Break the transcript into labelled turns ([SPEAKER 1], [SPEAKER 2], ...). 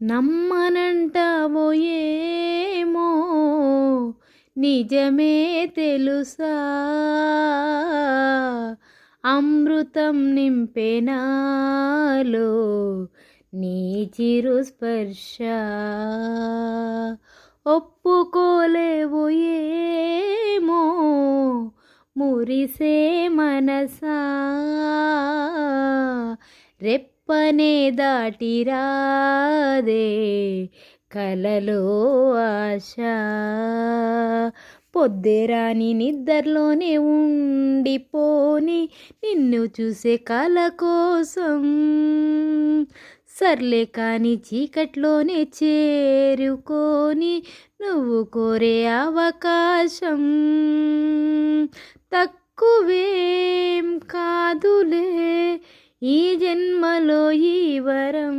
[SPEAKER 1] నమ్మనంటావో ఏమో నిజమే తెలుసా, అమృతం నింపే నాలో నీ చిరు స్పర్శ. ఒప్పుకోలేవు ఏమో మురిసే మనసా, రెప్పనే దాటి రాదే కలలో ఆశ. పొద్దెరాని నిద్రలోనే ఉండిపోని నిన్ను చూసే కల కోసం, సర్లే కాని చీకట్లోనే చేరుకొని నువ్వు కోరే అవకాశం. తక్కువేం కాదులే ఈ జన్మలో ఈ వరం.